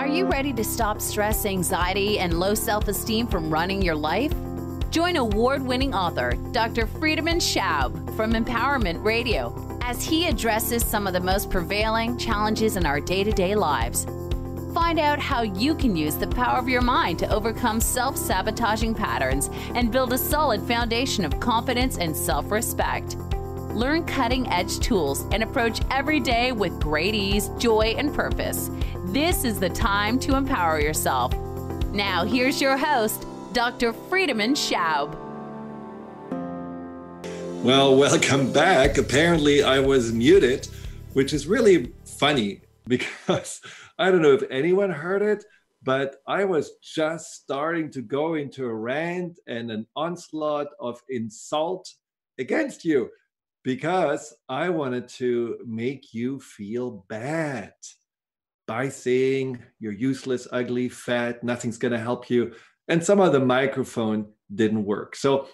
Are you ready to stop stress, anxiety, and low self-esteem from running your life? Join award-winning author Dr. Friedemann from Empowerment Radio as he addresses some of the most prevailing challenges in our day-to-day lives. Find out how you can use the power of your mind to overcome self-sabotaging patterns and build a solid foundation of confidence and self-respect. Learn cutting-edge tools and approach every day with great ease, joy, and purpose. This is the time to empower yourself. Now, here's your host, Dr. Friedemann. Well, welcome back. Apparently, I was muted, which is really funny because I don't know if anyone heard it, but I was just starting to go into a rant and an onslaught of insult against you because I wanted to make you feel bad by saying you're useless, ugly, fat, nothing's going to help you. And somehow the microphone didn't work. So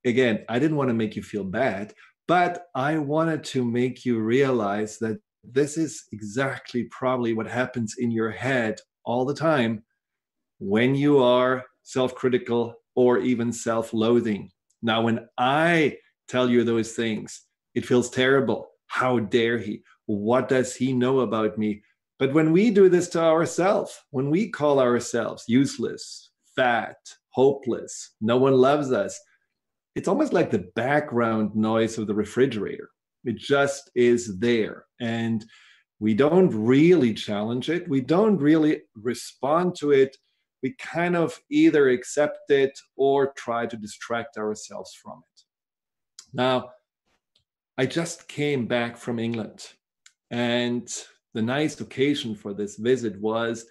again, I didn't want to make you feel bad, but I wanted to make you realize that this is exactly probably what happens in your head all the time when you are self-critical or even self-loathing. Now, when I tell you those things, it feels terrible. How dare he? What does he know about me? But when we do this to ourselves, when we call ourselves useless, fat, hopeless, no one loves us, it's almost like the background noise of the refrigerator. It just is there. And we don't really challenge it. We don't really respond to it. We kind of either accept it or try to distract ourselves from it. Now, I just came back from England, and the nice occasion for this visit was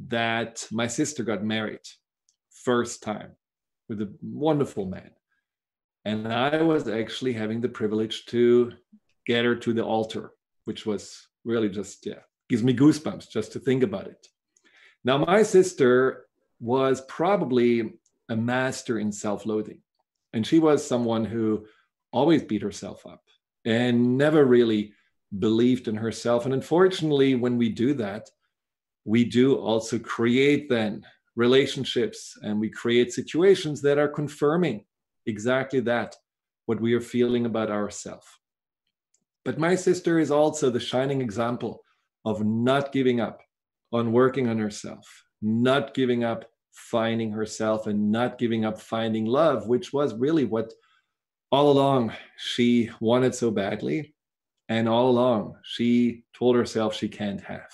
that my sister got married, first time, with a wonderful man. And I was actually having the privilege to get her to the altar, which was really just, gives me goosebumps just to think about it. Now, my sister was probably a master in self-loathing. And she was someone who always beat herself up and never really believed in herself. And unfortunately, when we do that, we do also create then relationships and we create situations that are confirming exactly that, what we are feeling about ourselves. But my sister is also the shining example of not giving up on working on herself, not giving up finding herself, and not giving up finding love, which was really what all along she wanted so badly. And all along she told herself she can't have.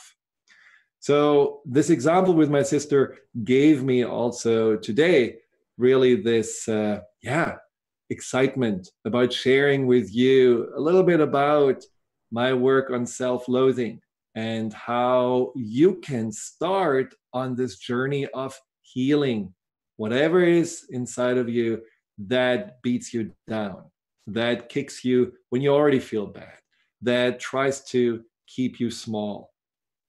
So this example with my sister gave me also today really this, excitement about sharing with you a little bit about my work on self-loathing and how you can start on this journey of healing whatever is inside of you that beats you down, that kicks you when you already feel bad, that tries to keep you small,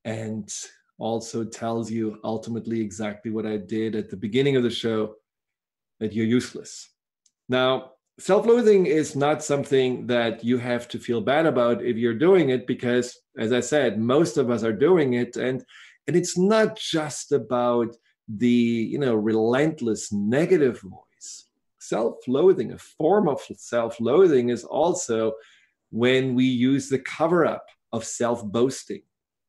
and also tells you ultimately exactly what I did at the beginning of the show, that you're useless. Now, self-loathing is not something that you have to feel bad about if you're doing it, because, as I said, most of us are doing it. And it's not just about the, relentless negative voice. Self-loathing, a form of self-loathing, is also when we use the cover-up of self-boasting.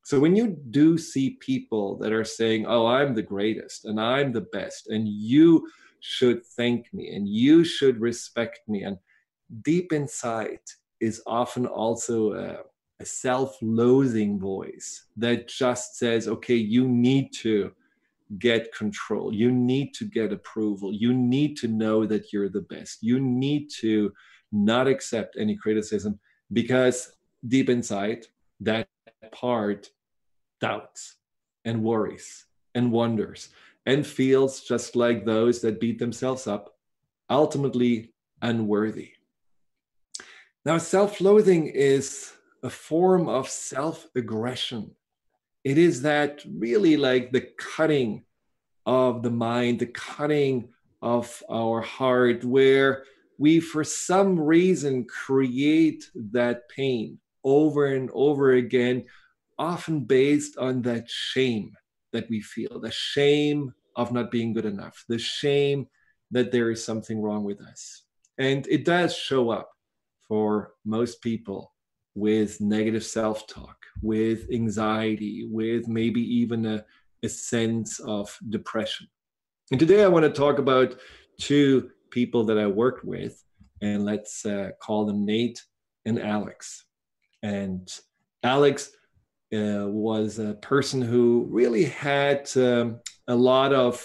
So when you do see people that are saying, oh, I'm the greatest and I'm the best and you should thank me and you should respect me, and deep inside is often also a self-loathing voice that just says, okay, you need to get control, you need to get approval, you need to know that you're the best, you need to not accept any criticism, because deep inside that part doubts and worries and wonders and feels just like those that beat themselves up, ultimately unworthy. Now, self-loathing is a form of self-aggression. It is that really like the cutting of the mind, the cutting of our heart, where we, for some reason, create that pain over and over again, often based on that shame that we feel, the shame of not being good enough, the shame that there is something wrong with us. And it does show up for most people with negative self-talk, with anxiety, with maybe even a sense of depression. And today I want to talk about two people that I worked with, and let's call them Nate and Alex. And Alex was a person who really had a lot of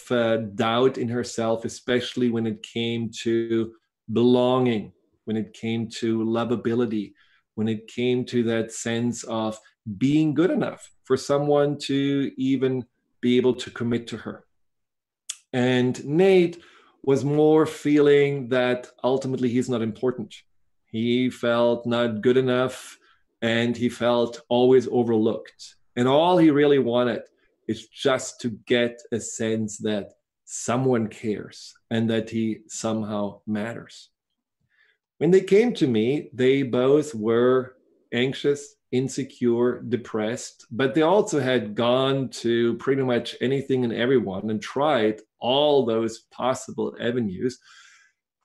doubt in herself, especially when it came to belonging, when it came to lovability, when it came to that sense of being good enough for someone to even be able to commit to her. And Nate was more feeling that ultimately he's not important. He felt not good enough and he felt always overlooked. And all he really wanted is just to get a sense that someone cares and that he somehow matters. When they came to me, they both were anxious, insecure, depressed, but they also had gone to pretty much anything and everyone and tried all those possible avenues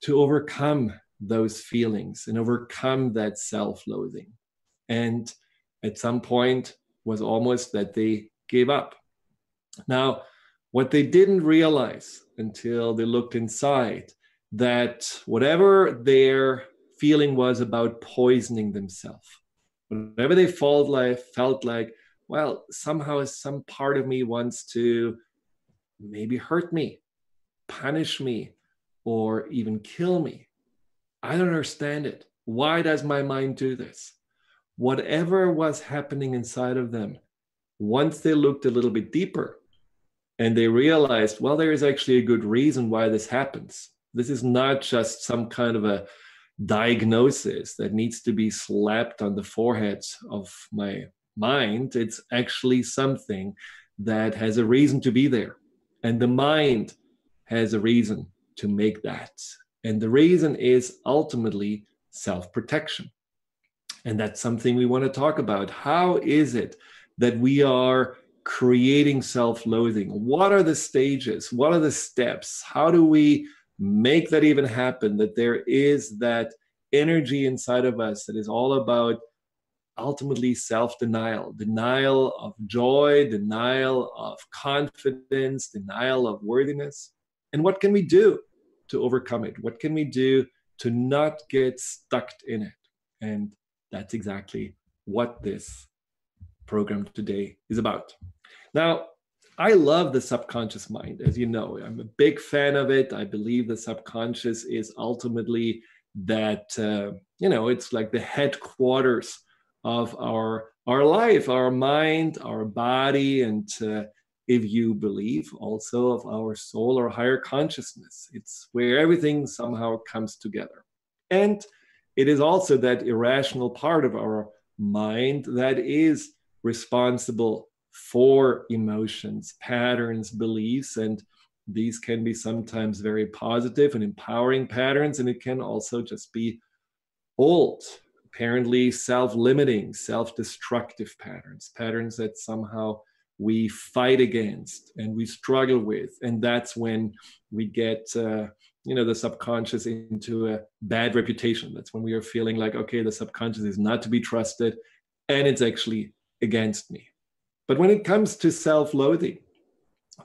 to overcome those feelings and overcome that self-loathing. And at some point was almost that they gave up. Now, what they didn't realize until they looked inside, that whatever their feeling was about poisoning themselves, whenever they felt like, well, somehow some part of me wants to maybe hurt me, punish me, or even kill me. I don't understand it. Why does my mind do this? Whatever was happening inside of them, once they looked a little bit deeper and they realized, well, there is actually a good reason why this happens. This is not just some kind of a diagnosis that needs to be slapped on the foreheads of my mind. It's actually something that has a reason to be there. And the mind has a reason to make that. And the reason is ultimately self-protection. And that's something we want to talk about. How is it that we are creating self-loathing? What are the stages? What are the steps? How do we make that even happen? That there is that energy inside of us that is all about ultimately self-denial, denial of joy, denial of confidence, denial of worthiness. And what can we do to overcome it? What can we do to not get stuck in it? And that's exactly what this program today is about. Now, I love the subconscious mind, as you know. I'm a big fan of it. I believe the subconscious is ultimately that, it's like the headquarters of our life, our mind, our body, and if you believe also of our soul or higher consciousness. It's where everything somehow comes together. And it is also that irrational part of our mind that is responsible for emotions, patterns, beliefs, and these can be sometimes very positive and empowering patterns, and it can also just be old, apparently self-limiting, self-destructive patterns that somehow we fight against and we struggle with. And that's when we get the subconscious into a bad reputation. That's when we are feeling like, okay, the subconscious is not to be trusted and it's actually against me. But when it comes to self-loathing,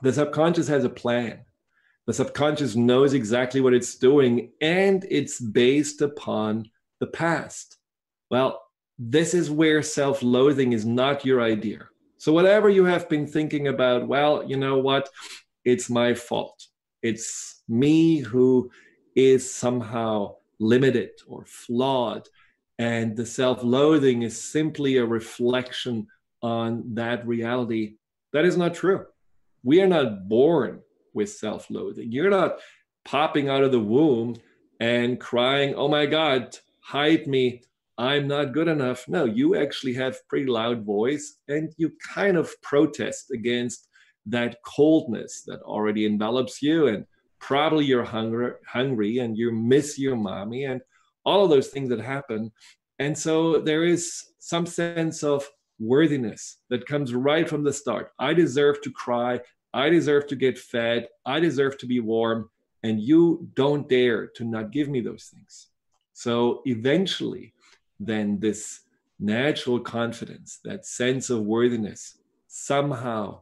the subconscious has a plan. The subconscious knows exactly what it's doing, and it's based upon the past. Well, this is where self-loathing is not your idea. So whatever you have been thinking about, well, you know what? It's my fault. It's me who is somehow limited or flawed. And the self-loathing is simply a reflection on that reality. That is not true. We are not born with self-loathing. You're not popping out of the womb and crying, oh my God, hide me, I'm not good enough. No, you actually have pretty loud voice and you kind of protest against that coldness that already envelops you, and probably you're hungry and you miss your mommy and all of those things that happen. And so there is some sense of self-worthiness that comes right from the start. I deserve to cry. I deserve to get fed. I deserve to be warm. And you don't dare to not give me those things. So eventually, then this natural confidence, that sense of worthiness, somehow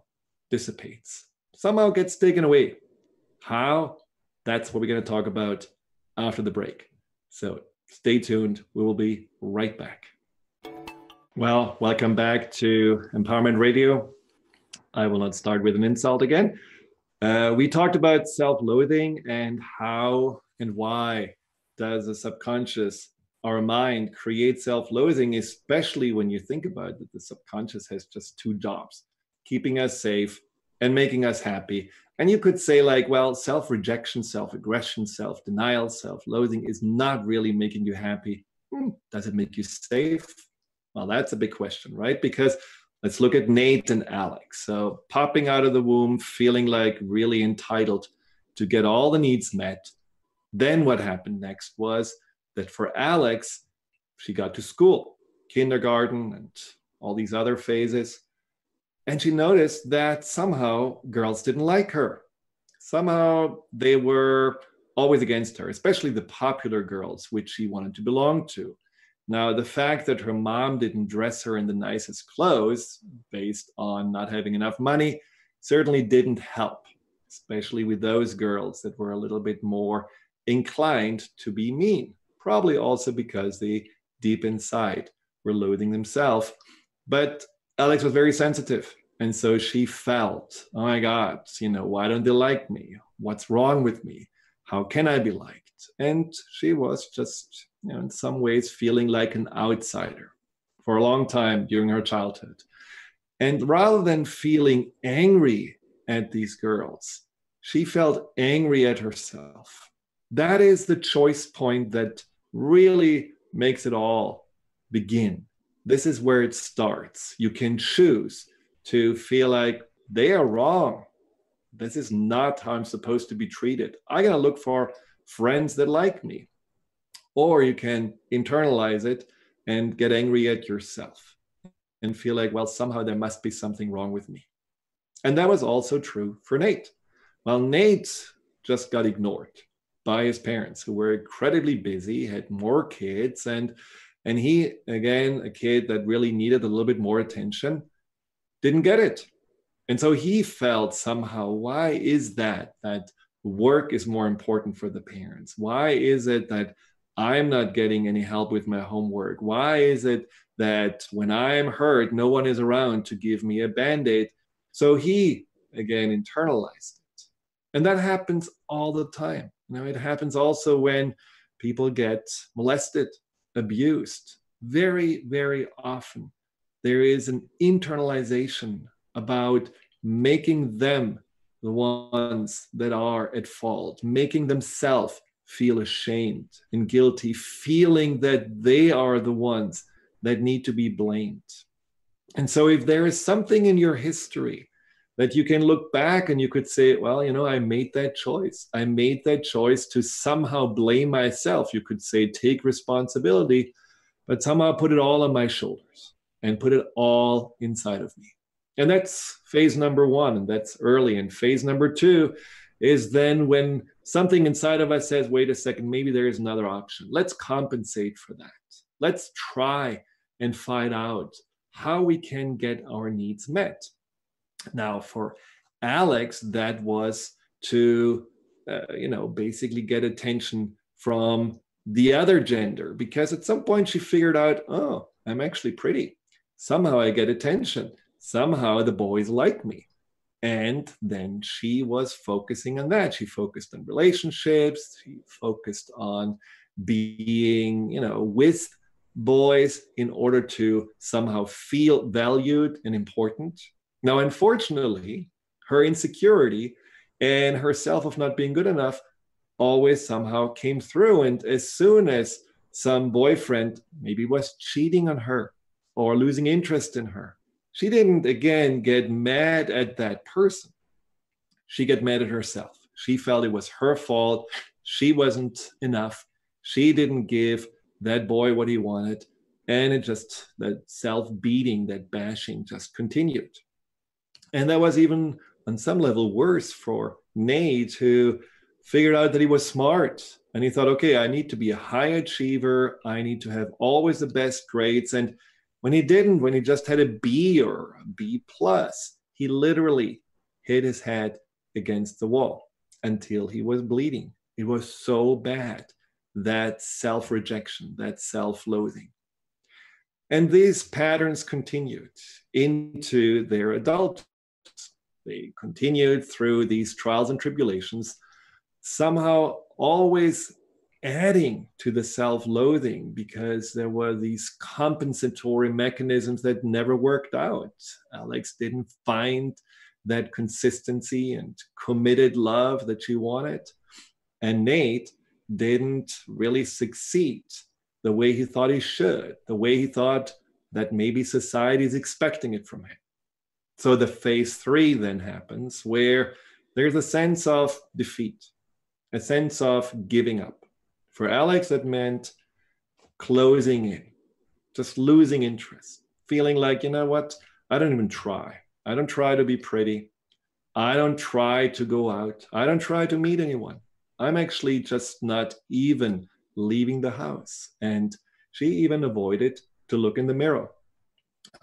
dissipates, somehow gets taken away. How? That's what we're going to talk about after the break. So stay tuned. We will be right back. Well, welcome back to Empowerment Radio. I will not start with an insult again. We talked about self-loathing and how and why does the subconscious, our mind, create self-loathing, especially when you think about it, that the subconscious has just two jobs: keeping us safe and making us happy. And you could say, like, well, self-rejection, self-aggression, self-denial, self-loathing is not really making you happy. Does it make you safe? Well, that's a big question, right? Because let's look at Nate and Alex. So popping out of the womb, feeling like really entitled to get all the needs met. Then what happened next was that for Alex, she got to school, kindergarten, and all these other phases. And she noticed that somehow girls didn't like her. Somehow they were always against her, especially the popular girls, which she wanted to belong to. Now, the fact that her mom didn't dress her in the nicest clothes based on not having enough money certainly didn't help, especially with those girls that were a little bit more inclined to be mean, probably also because they deep inside were loathing themselves. But Alex was very sensitive. And so she felt, oh my God, why don't they like me? What's wrong with me? How can I be liked? And she was just, in some ways feeling like an outsider for a long time during her childhood. And rather than feeling angry at these girls, she felt angry at herself. That is the choice point that really makes it all begin. This is where it starts. You can choose to feel like they are wrong. This is not how I'm supposed to be treated. I gotta look for friends that like me. Or you can internalize it and get angry at yourself and feel like, well, somehow there must be something wrong with me. And that was also true for Nate. Well, Nate just got ignored by his parents, who were incredibly busy, had more kids, and he, again, a kid that really needed a little bit more attention, didn't get it. And so he felt somehow, why is that work is more important for the parents? Why is it that I'm not getting any help with my homework? Why is it that when I'm hurt, no one is around to give me a Band-Aid? So he, again, internalized it. And that happens all the time. It happens also when people get molested, abused. Very, very often, there is an internalization about making them the ones that are at fault, making themselves feel ashamed and guilty, feeling that they are the ones that need to be blamed. And so if there is something in your history that you can look back and you could say, well, I made that choice. I made that choice to somehow blame myself. You could say, take responsibility, but somehow put it all on my shoulders and put it all inside of me. And that's phase number one, and that's early. And phase number two is then when something inside of us says, wait a second, maybe there is another option. Let's compensate for that. Let's try and find out how we can get our needs met. Now, for Alex, that was to, basically get attention from the other gender, because at some point she figured out, oh, I'm actually pretty. Somehow I get attention. Somehow the boys like me. And then she was focusing on that. She focused on relationships. She focused on being, with boys in order to somehow feel valued and important. Now, unfortunately, her insecurity and her self of not being good enough always somehow came through. And as soon as some boyfriend maybe was cheating on her or losing interest in her, she didn't, again, get mad at that person. She got mad at herself. She felt it was her fault. She wasn't enough. She didn't give that boy what he wanted. And that self-beating, that bashing just continued. And that was even on some level worse for Nate, who figured out that he was smart. And he thought, okay, I need to be a high achiever. I need to have always the best grades. And when he didn't, when he just had a B or a B plus, he literally hit his head against the wall until he was bleeding. It was so bad, that self-rejection, that self-loathing. And these patterns continued into their adulthood. They continued through these trials and tribulations, somehow always adding to the self-loathing because there were these compensatory mechanisms that never worked out. Alex didn't find that consistency and committed love that she wanted. And Nate didn't really succeed the way he thought he should, the way he thought that maybe society is expecting it from him. So the phase 3 then happens, where there's a sense of defeat, a sense of giving up. For Alex, that meant closing in, just losing interest, feeling like, you know what, I don't even try. I don't try to be pretty. I don't try to go out. I don't try to meet anyone. I'm actually just not even leaving the house. And she even avoided to look in the mirror.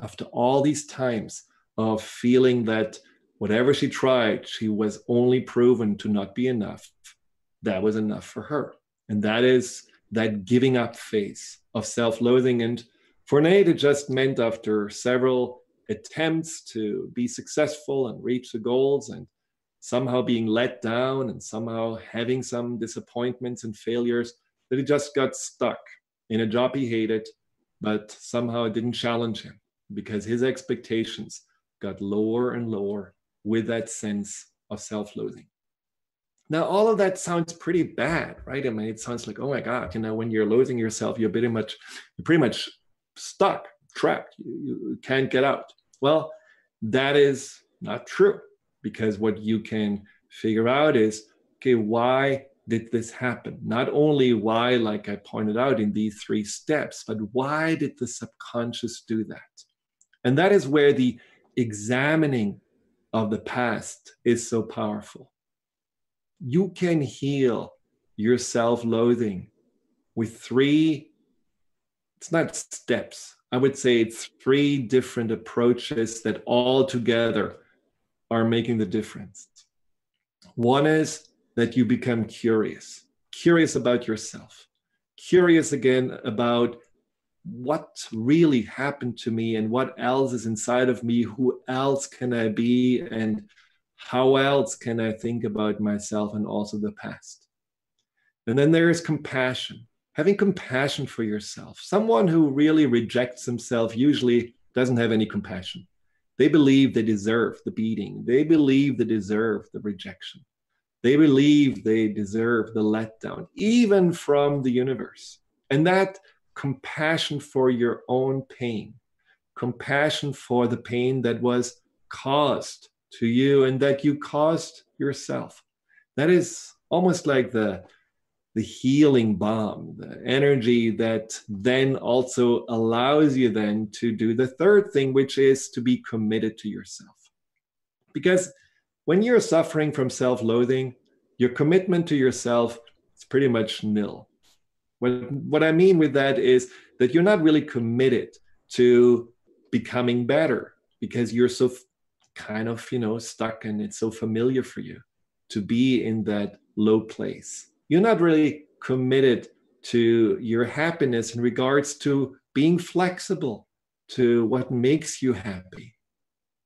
After all these times of feeling that whatever she tried, she was only proven to not be enough, that was enough for her. And that is that giving up phase of self-loathing. And for Nate, it just meant after several attempts to be successful and reach the goals and somehow being let down and somehow having some disappointments and failures, that he just got stuck in a job he hated, but somehow it didn't challenge him because his expectations got lower and lower with that sense of self-loathing. Now, all of that sounds pretty bad, right? I mean, it sounds like, oh my God, when you're loathing yourself, you're pretty much stuck, trapped. You can't get out. Well, that is not true, because what you can figure out is, okay, why did this happen? Not only why, like I pointed out in these 3 steps, but why did the subconscious do that? And that is where the examining of the past is so powerful. You can heal your self-loathing with 3, it's not steps, I would say it's 3 different approaches that all together are making the difference. One is that you become curious about yourself, curious again about what really happened to me and what else is inside of me, who else can I be, and how else can I think about myself and also the past. And then there is compassion, having compassion for yourself. Someone who really rejects himself usually doesn't have any compassion. They believe they deserve the beating. They believe they deserve the rejection. They believe they deserve the letdown, even from the universe. And that compassion for your own pain, compassion for the pain that was caused to you and that you caused yourself. That is almost like the healing balm, the energy that then also allows you then to do the 3rd thing, which is to be committed to yourself. Because when you're suffering from self-loathing, your commitment to yourself is pretty much nil. What I mean with that is that you're not really committed to becoming better because you're so kind of, stuck, and it's so familiar for you to be in that low place. You're not really committed to your happiness in regards to being flexible to what makes you happy.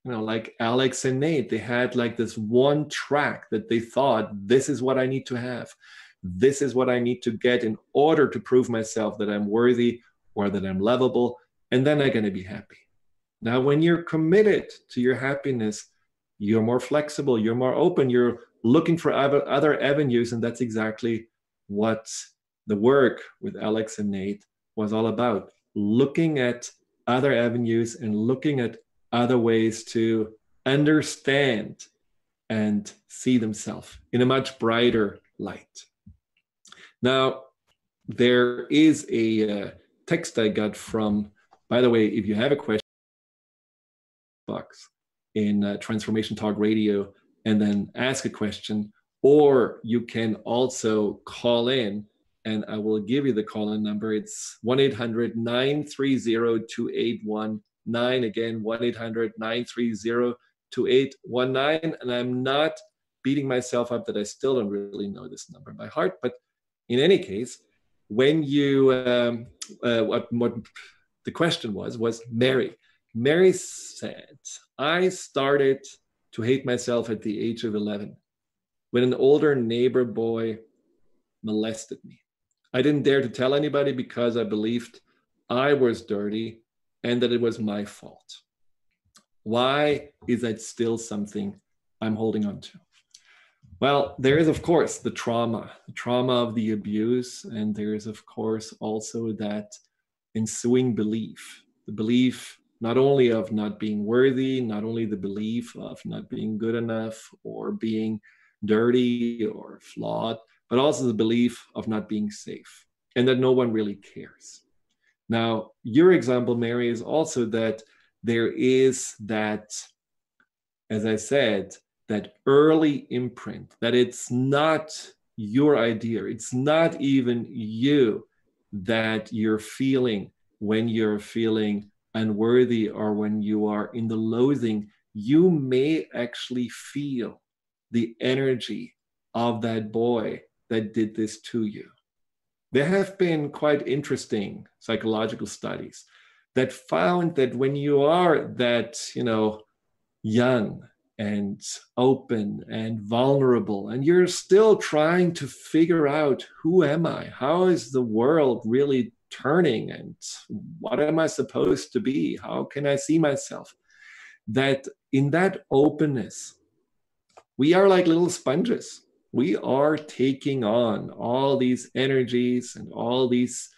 Like Alex and Nate, they had like this one track that they thought, this is what I need to have. This is what I need to get in order to prove myself that I'm worthy or that I'm lovable, and then I'm going to be happy. Now, when you're committed to your happiness, you're more flexible, you're more open, you're looking for other avenues, and that's exactly what the work with Alex and Nate was all about. Looking at other avenues and looking at other ways to understand and see themselves in a much brighter light. Now, there is a text I got from, by the way, if you have a question, box in Transformation Talk Radio, and then ask a question, or you can also call in, and I will give you the call-in number. It's 1-800-930-2819. Again, 1-800-930-2819. And I'm not beating myself up that I still don't really know this number by heart. But in any case, when you, what the question was Mary. Mary said, I started to hate myself at the age of 11 when an older neighbor boy molested me. I didn't dare to tell anybody because I believed I was dirty and that it was my fault. Why is that still something I'm holding on to? Well, there is, of course, the trauma of the abuse. And there is, of course, also that ensuing belief, the belief not only of not being worthy, not only the belief of not being good enough or being dirty or flawed, but also the belief of not being safe and that no one really cares. Now, your example, Mary, is also that there is that, as I said, that early imprint, that it's not your idea, it's not even you that you're feeling when you're feeling unworthy or when you are in the loathing. You may actually feel the energy of that boy that did this to you. There have been quite interesting psychological studies that found that when you are that, young and open and vulnerable, and you're still trying to figure out, who am I? How is the world really turning? And what am I supposed to be? How can I see myself? That in that openness, we are like little sponges. We are taking on all these energies and all these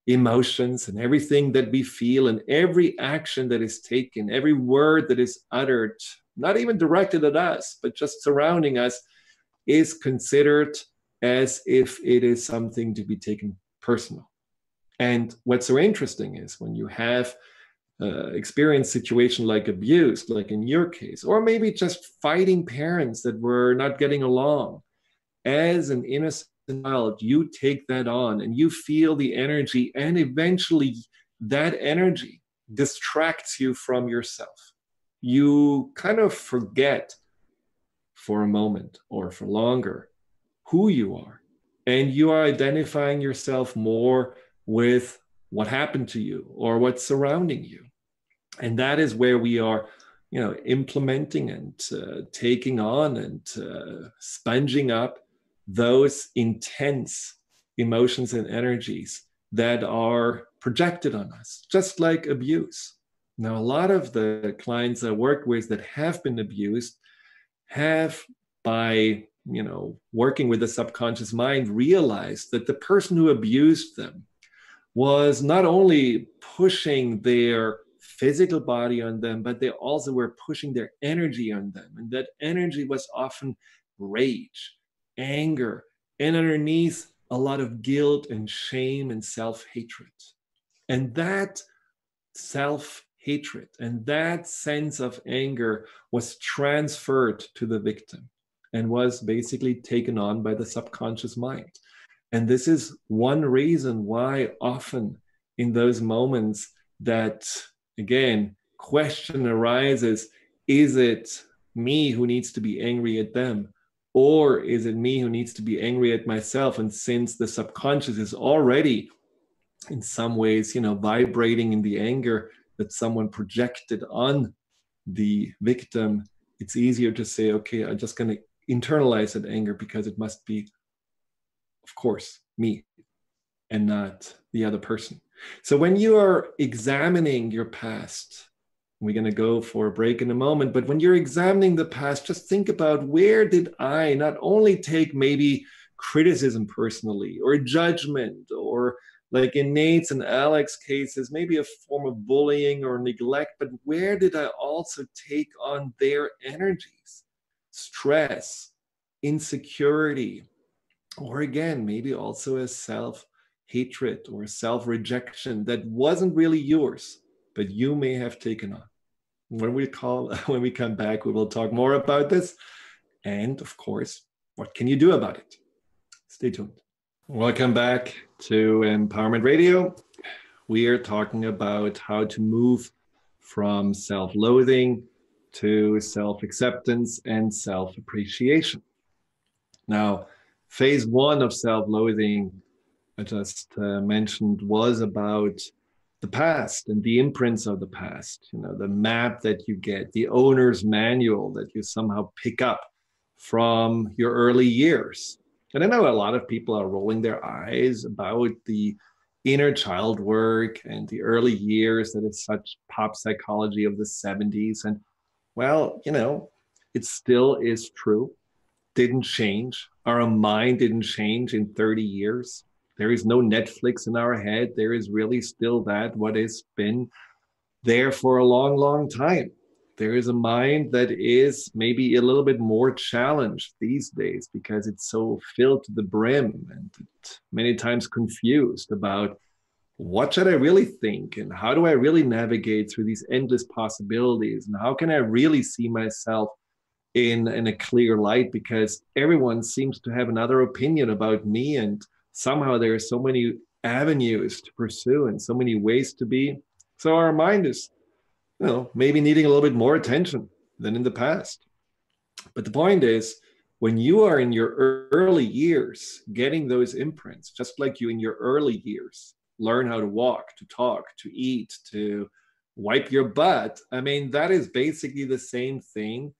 emotions and everything that we feel, and every action that is taken, every word that is uttered, not even directed at us, but just surrounding us, is considered as if it is something to be taken personal. And what's so interesting is when you have experienced situation like abuse, like in your case, or maybe just fighting parents that were not getting along, as an innocent child, you take that on and you feel the energy, and eventually that energy distracts you from yourself. You kind of forget for a moment or for longer who you are, and you are identifying yourself more with what happened to you or what's surrounding you. And that is where we are, implementing and taking on and sponging up those intense emotions and energies that are projected on us, just like abuse. Now, a lot of the clients I work with that have been abused have, by working with the subconscious mind, realized that the person who abused them was not only pushing their physical body on them, but they also were pushing their energy on them. And that energy was often rage, anger, and underneath a lot of guilt and shame and self-hatred. And that self-hatred and that sense of anger was transferred to the victim and was basically taken on by the subconscious mind. And this is one reason why often in those moments that, again, question arises, is it me who needs to be angry at them? Or is it me who needs to be angry at myself? And since the subconscious is already in some ways, vibrating in the anger that someone projected on the victim, it's easier to say, okay, I'm just going to internalize that anger because it must be, of course, me and not the other person. So when you are examining your past, we're going to go for a break in a moment, but when you're examining the past, just think about, where did I not only take maybe criticism personally or judgment, or like in Nate's and Alex's cases, maybe a form of bullying or neglect, but where did I also take on their energies, stress, insecurity, or again, maybe also a self self-hatred or self-rejection that wasn't really yours, but you may have taken on. When we come back, we will talk more about this. And of course, what can you do about it? Stay tuned. Welcome back to Empowerment Radio. We are talking about how to move from self-loathing to self-acceptance and self-appreciation. Now, phase one of self-loathing, I just mentioned, was about the past and the imprints of the past, the map that you get, the owner's manual that you somehow pick up from your early years. And I know a lot of people are rolling their eyes about the inner child work and the early years, that it's such pop psychology of the 70s. And well, it still is true. Didn't change. Our mind didn't change in 30 years. There is no Netflix in our head. There is really still what has been there for a long, long time. There is a mind that is maybe a little bit more challenged these days because it's so filled to the brim and many times confused about what should I really think and how do I really navigate through these endless possibilities and how can I really see myself in a clear light, because everyone seems to have another opinion about me, and somehow there are so many avenues to pursue and so many ways to be. So our mind is, maybe needing a little bit more attention than in the past. But the point is, when you are in your early years getting those imprints, just like you in your early years learn how to walk, to talk, to eat, to wipe your butt, that is basically the same thing,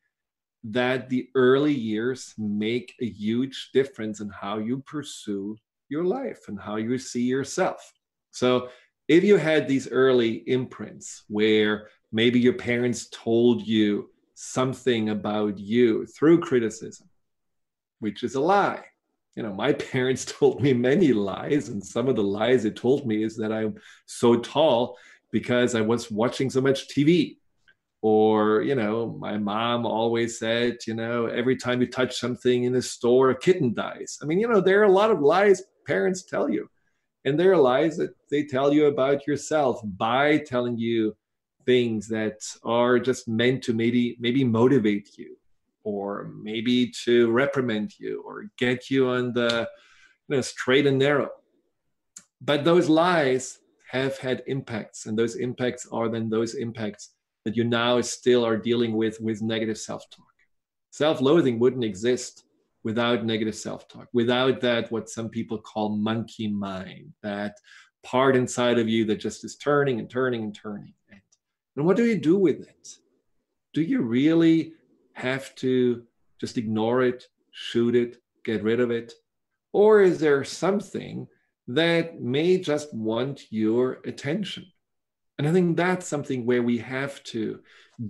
that the early years make a huge difference in how you pursue your life and how you see yourself. So if you had these early imprints where maybe your parents told you something about you through criticism, which is a lie. My parents told me many lies, and some of the lies they told me is that I'm so tall because I was watching so much TV. Or, my mom always said, every time you touch something in a store, a kitten dies. There are a lot of lies parents tell you. And there are lies that they tell you about yourself by telling you things that are just meant to maybe motivate you, or maybe to reprimand you, or get you on the straight and narrow. But those lies have had impacts, and those impacts are then those impacts that you now still are dealing with negative self-talk. Self-loathing wouldn't exist without negative self-talk, without that, what some people call monkey mind, that part inside of you that just is turning and turning and turning. And what do you do with it? Do you really have to just ignore it, shoot it, get rid of it? Or is there something that may just want your attention? And I think that's something where we have to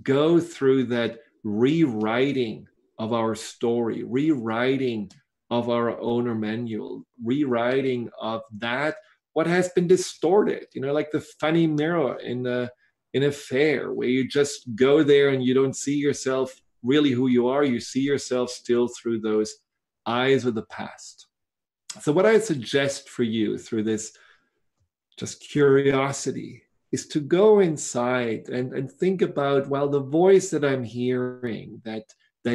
go through that rewriting of our story, rewriting of our owner manual, rewriting of that, what has been distorted, like the funny mirror in a fair, where you just go there and you don't see yourself really who you are. You see yourself still through those eyes of the past. So what I suggest for you through this just curiosity is to go inside and think about, well, the voice that I'm hearing, that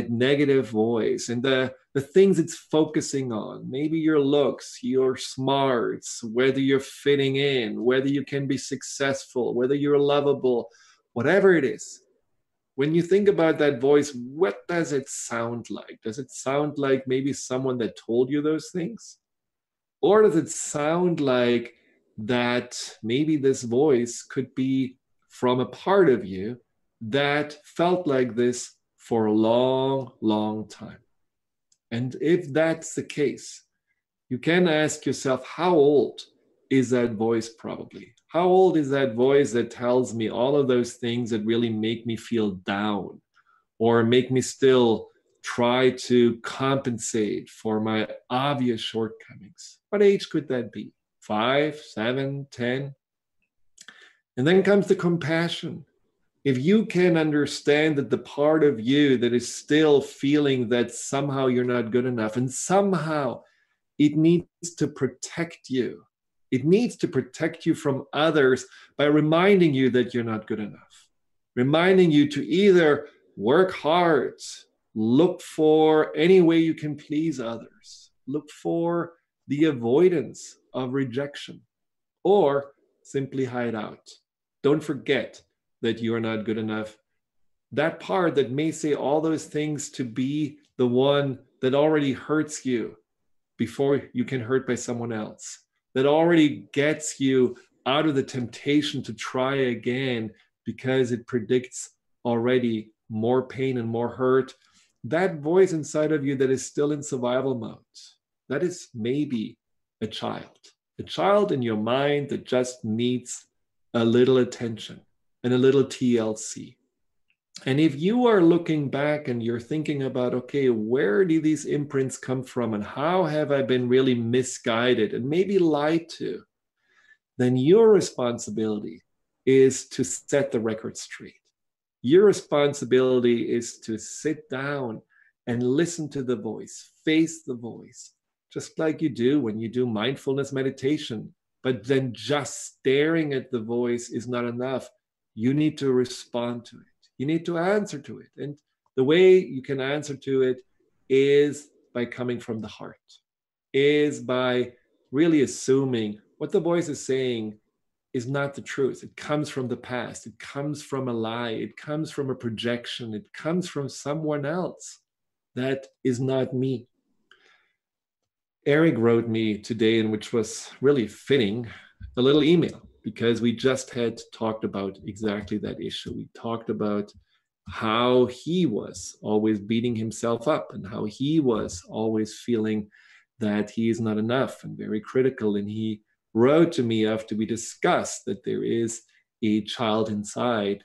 negative voice, and the things it's focusing on, maybe your looks, your smarts, whether you're fitting in, whether you can be successful, whether you're lovable, whatever it is. When you think about that voice, what does it sound like? Does it sound like maybe someone that told you those things? Or does it sound like that maybe this voice could be from a part of you that felt like this for a long, long time? And if that's the case, you can ask yourself, how old is that voice probably? How old is that voice that tells me all of those things that really make me feel down, or make me still try to compensate for my obvious shortcomings? What age could that be? 5, 7, 10? And then comes the compassion. If you can understand that the part of you that is still feeling that somehow you're not good enough, and somehow it needs to protect you, It needs to protect you from others by reminding you that you're not good enough, reminding you to either work hard, look for any way you can please others, look for the avoidance of rejection, or simply hide out. Don't forget that you are not good enough. That part that may say all those things to be the one that already hurts you before you can hurt by someone else, that already gets you out of the temptation to try again because it predicts already more pain and more hurt. That voice inside of you that is still in survival mode, that is maybe a child in your mind that just needs a little attention and a little TLC. And if you are looking back and you're thinking about, okay, where do these imprints come from and how have I been really misguided and maybe lied to, then your responsibility is to set the record straight. Your responsibility is to sit down and listen to the voice, face the voice, just like you do when you do mindfulness meditation. But then just staring at the voice is not enough. You need to respond to it. You need to answer to it. And the way you can answer to it is by coming from the heart, is by really assuming what the voice is saying is not the truth. It comes from the past. It comes from a lie. It comes from a projection. It comes from someone else that is not me. Eric wrote me today, and which was really fitting, a little email, because we just had talked about exactly that issue. We talked about how he was always beating himself up and how he was always feeling that he is not enough and very critical. And he wrote to me after we discussed that there is a child inside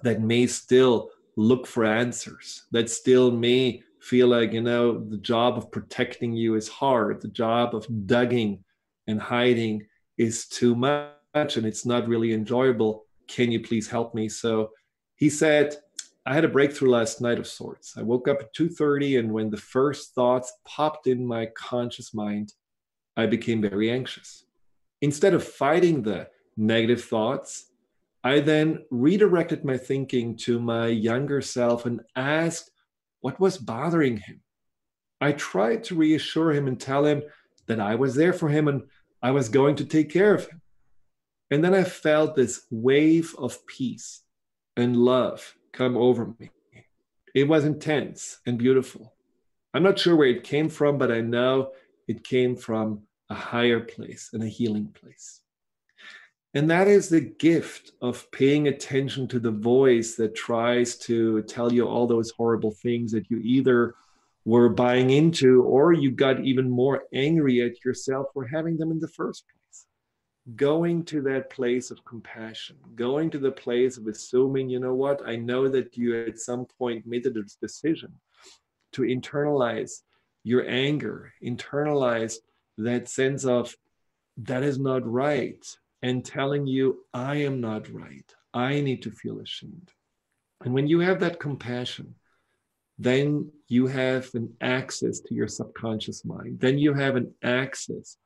that may still look for answers, that still may feel like, the job of protecting you is hard. The job of dugging and hiding is too much and it's not really enjoyable. Can you please help me? So he said, I had a breakthrough last night of sorts. I woke up at 2:30, and when the first thoughts popped in my conscious mind, I became very anxious. Instead of fighting the negative thoughts, I then redirected my thinking to my younger self and asked what was bothering him. I tried to reassure him and tell him that I was there for him and I was going to take care of him. And then I felt this wave of peace and love come over me. It was intense and beautiful. I'm not sure where it came from, but I know it came from a higher place and a healing place. And that is the gift of paying attention to the voice that tries to tell you all those horrible things that you either were buying into or you got even more angry at yourself for having them in the first place. Going to that place of compassion, going to the place of assuming, I know that you at some point made this decision to internalize your anger, internalize that sense of that is not right, and telling you, I am not right. I need to feel ashamed. And when you have that compassion, then you have an access to your subconscious mind. Then you have an access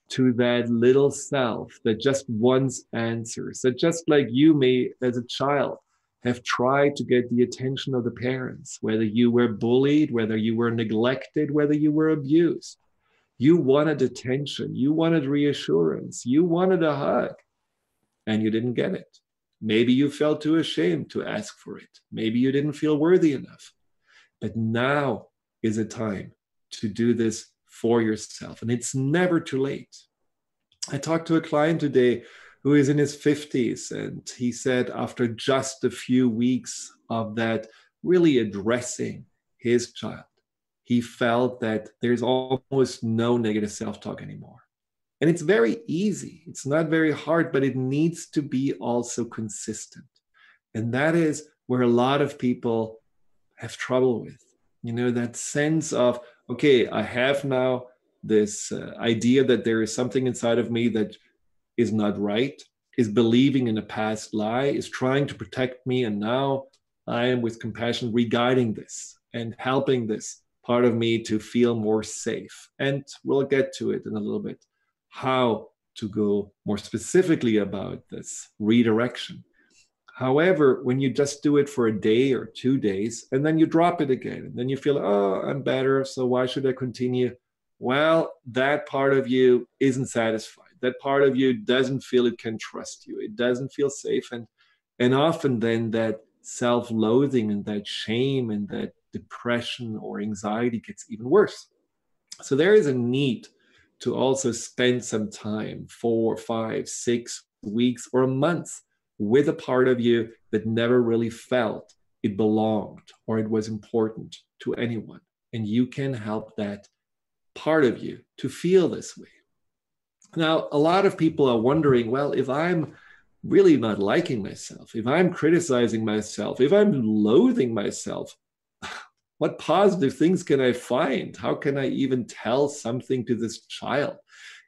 to that little self that just wants answers, that just like you may, as a child, have tried to get the attention of the parents, whether you were bullied, whether you were neglected, whether you were abused. You wanted attention, you wanted reassurance, you wanted a hug, and you didn't get it. Maybe you felt too ashamed to ask for it. Maybe you didn't feel worthy enough. But now is a time to do this for yourself, and it's never too late. I talked to a client today who is in his 50s, and he said after just a few weeks of that, really addressing his child, he felt that there's almost no negative self-talk anymore. And it's very easy. It's not very hard, but it needs to be also consistent. And that is where a lot of people have trouble with, that sense of, okay, I have now this idea that there is something inside of me that is not right, is believing in a past lie, is trying to protect me. And now I am with compassion re-guiding this and helping this part of me to feel more safe. And we'll get to it in a little bit, how to go more specifically about this redirection. However, when you just do it for a day or 2 days, and then you drop it again, and then you feel, oh, I'm better, so why should I continue? Well, that part of you isn't satisfied. That part of you doesn't feel it can trust you. It doesn't feel safe. And often then that self-loathing and that shame and that depression or anxiety gets even worse. So there is a need to also spend some time, 4, 5, 6 weeks or a month with a part of you that never really felt it belonged or it was important to anyone. And you can help that part of you to feel this way. Now, a lot of people are wondering, well, if I'm really not liking myself, if I'm criticizing myself, if I'm loathing myself, what positive things can I find? How can I even tell something to this child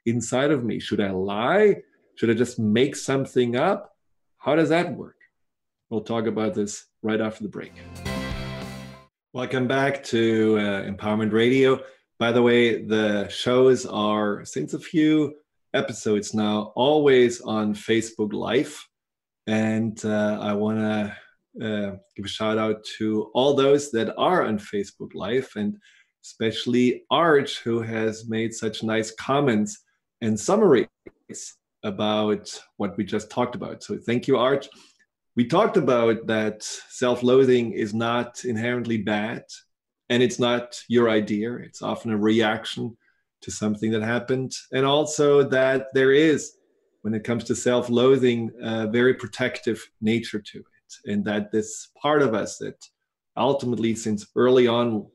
inside of me? Should I lie? Should I just make something up? How does that work? We'll talk about this right after the break. Welcome back to Empowerment Radio. By the way, the shows are, since a few episodes now, always on Facebook Live. And I want to give a shout out to all those that are on Facebook Live, and especially Arch, who has made such nice comments and summaries about what we just talked about. So thank you, Arch. We talked about that self-loathing is not inherently bad, and it's not your idea. It's often a reaction to something that happened. And also that there is, when it comes to self-loathing, a very protective nature to it. And that this part of us that ultimately, since early on,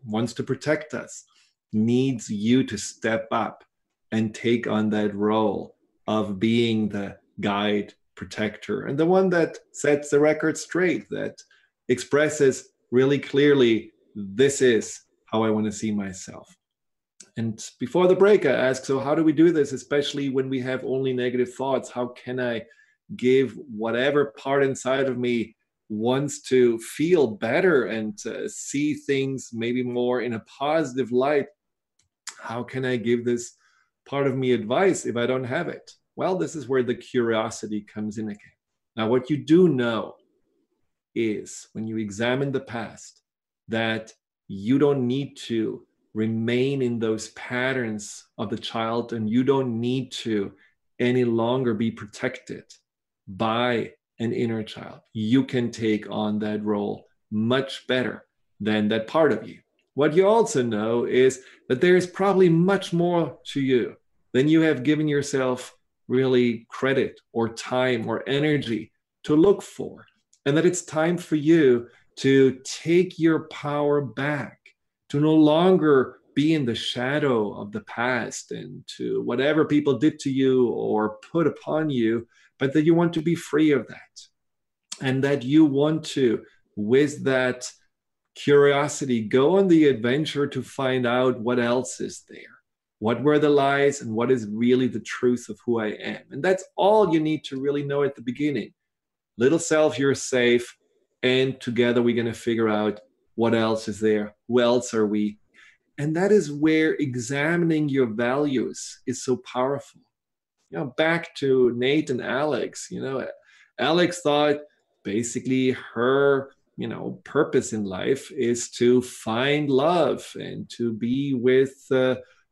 wants to protect us, needs you to step up and take on that role of being the guide, protector, and the one that sets the record straight, that expresses really clearly, this is how I want to see myself. And before the break, I asked, so how do we do this, especially when we have only negative thoughts? How can I give whatever part inside of me wants to feel better and see things maybe more in a positive light? How can I give this part of me advice if I don't have it? Well, this is where the curiosity comes in again. Now, what you do know is when you examine the past, that you don't need to remain in those patterns of the child, and you don't need to any longer be protected by an inner child. You can take on that role much better than that part of you. What you also know is that there is probably much more to you than you have given yourself really credit or time or energy to look for, and that it's time for you to take your power back, to no longer be in the shadow of the past and to whatever people did to you or put upon you, but that you want to be free of that. And that you want to, with that curiosity, go on the adventure to find out what else is there. What were the lies and what is really the truth of who I am? And that's all you need to really know at the beginning. Little self, you're safe. And together we're going to figure out what else is there. Who else are we? And that is where examining your values is so powerful. You know, back to Nate and Alex, Alex thought basically her, purpose in life is to find love and to be with,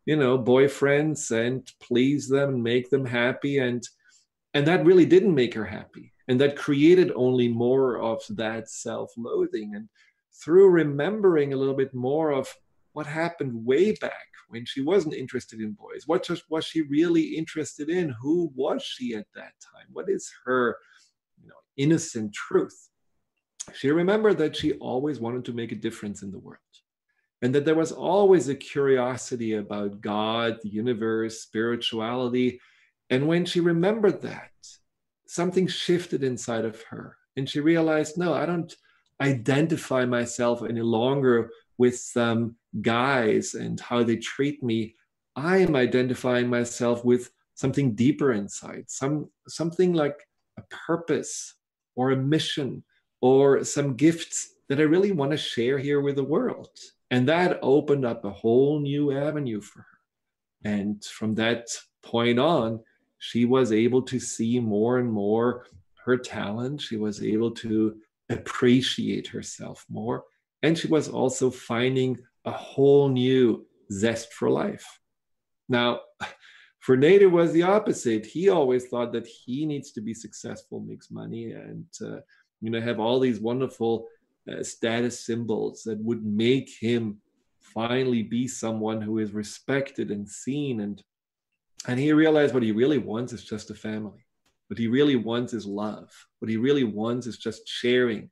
boyfriends and please them and make them happy. And that really didn't make her happy. And that created only more of that self-loathing. And through remembering a little bit more of what happened way back when she wasn't interested in boys, what was she really interested in? Who was she at that time? What is her innocent truth? She remembered that she always wanted to make a difference in the world. And that there was always a curiosity about God, the universe, spirituality. And when she remembered that, something shifted inside of her. And she realized, no, I don't identify myself any longer with some guys and how they treat me. I am identifying myself with something deeper inside, something like a purpose or a mission or some gifts that I really want to share here with the world. And that opened up a whole new avenue for her. And from that point on, she was able to see more and more her talent. She was able to appreciate herself more. And she was also finding a whole new zest for life. Now, for Nate, it was the opposite. He always thought that he needs to be successful, makes money, and have all these wonderful status symbols that would make him finally be someone who is respected and seen. And he realized what he really wants is just a family. What he really wants is love. What he really wants is just sharing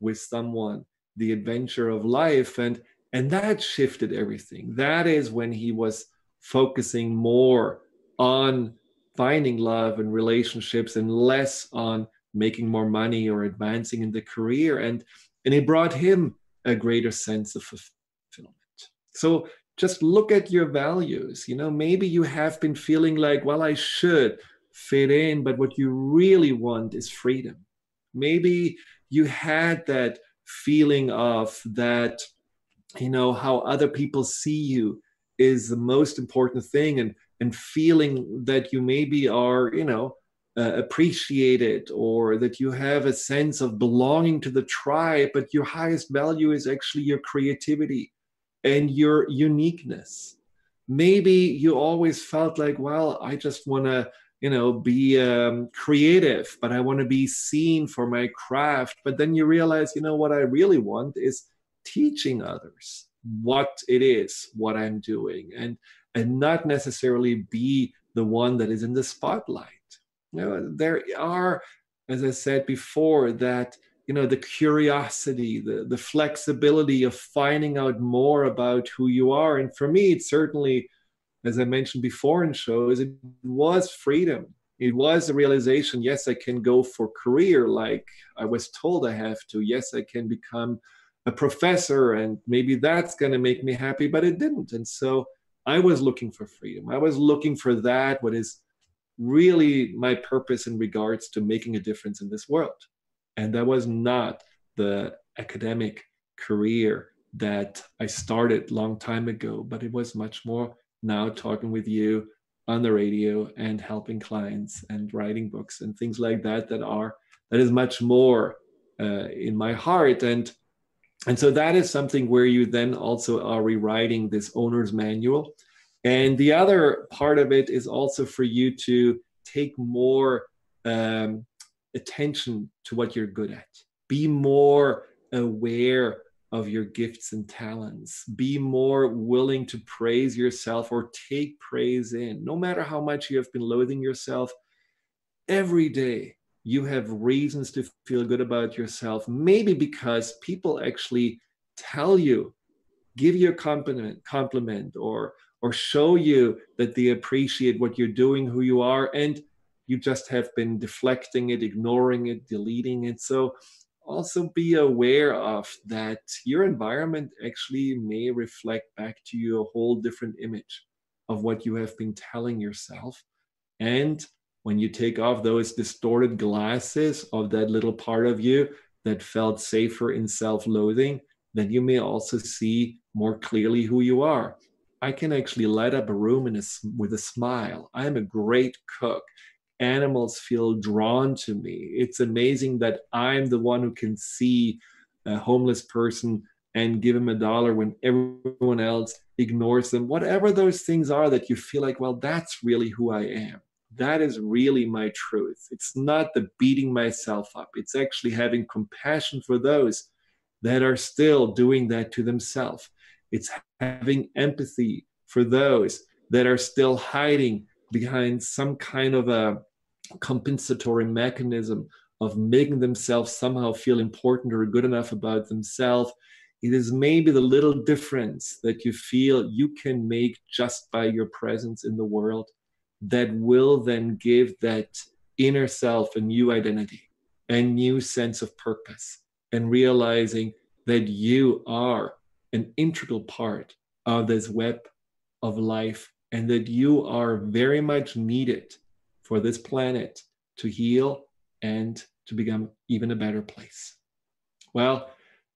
with someone the adventure of life. And that shifted everything. That is when he was focusing more on finding love and relationships and less on making more money or advancing in the career. And it brought him a greater sense of fulfillment. So just look at your values. Maybe you have been feeling like, well, I should fit in, but what you really want is freedom. Maybe you had that feeling of that, how other people see you is the most important thing, and feeling that you maybe are, appreciated, or that you have a sense of belonging to the tribe, but your highest value is actually your creativity and your uniqueness. Maybe you always felt like, well, I just want to, be creative, but I want to be seen for my craft. But then you realize, what I really want is teaching others what it is, what I'm doing, and not necessarily be the one that is in the spotlight. There are, as I said before, that the curiosity, the flexibility of finding out more about who you are. And for me, it certainly, as I mentioned before in shows, it was freedom. It was the realization, yes, I can go for career like I was told I have to. Yes, I can become a professor, and maybe that's going to make me happy, but it didn't. And so I was looking for freedom. I was looking for that, what is really my purpose in regards to making a difference in this world. And that was not the academic career that I started a long time ago, but it was much more now talking with you on the radio and helping clients and writing books and things like that that is much more in my heart. And so that is something where you then also are rewriting this owner's manual. And the other part of it is also for you to take more attention to what you're good at. Be more aware of your gifts and talents. Be more willing to praise yourself or take praise in. No matter how much you have been loathing yourself, every day you have reasons to feel good about yourself. Maybe because people actually tell you, give you a compliment or show you that they appreciate what you're doing, who you are, and you just have been deflecting it, ignoring it, deleting it. So also be aware of that your environment actually may reflect back to you a whole different image of what you have been telling yourself. And when you take off those distorted glasses of that little part of you that felt safer in self-loathing, then you may also see more clearly who you are. I can actually light up a room with a smile. I'm a great cook. Animals feel drawn to me. It's amazing that I'm the one who can see a homeless person and give him $1 when everyone else ignores them. Whatever those things are that you feel like, well, that's really who I am. That is really my truth. It's not the beating myself up. It's actually having compassion for those that are still doing that to themselves. It's having empathy for those that are still hiding behind some kind of a compensatory mechanism of making themselves somehow feel important or good enough about themselves. It is maybe the little difference that you feel you can make just by your presence in the world that will then give that inner self a new identity, a new sense of purpose, and realizing that you are an integral part of this web of life and that you are very much needed for this planet to heal and to become even a better place. Well,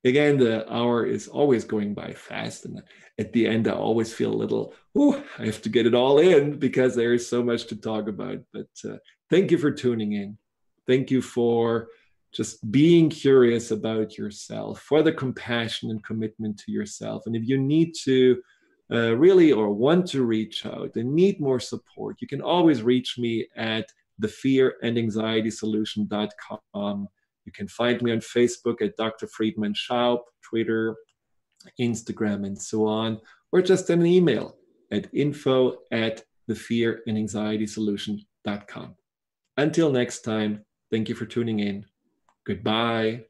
Again, the hour is always going by fast. And at the end, I always feel a little, I have to get it all in because there is so much to talk about. But thank you for tuning in. Thank you for just being curious about yourself, for the compassion and commitment to yourself. And if you need to really or want to reach out and need more support, you can always reach me at thefearandanxietysolution.com. You can find me on Facebook at Dr. Friedemann Schaub, Twitter, Instagram, and so on, or just an email at info@thefearandanxietysolution.com. Until next time, thank you for tuning in. Goodbye.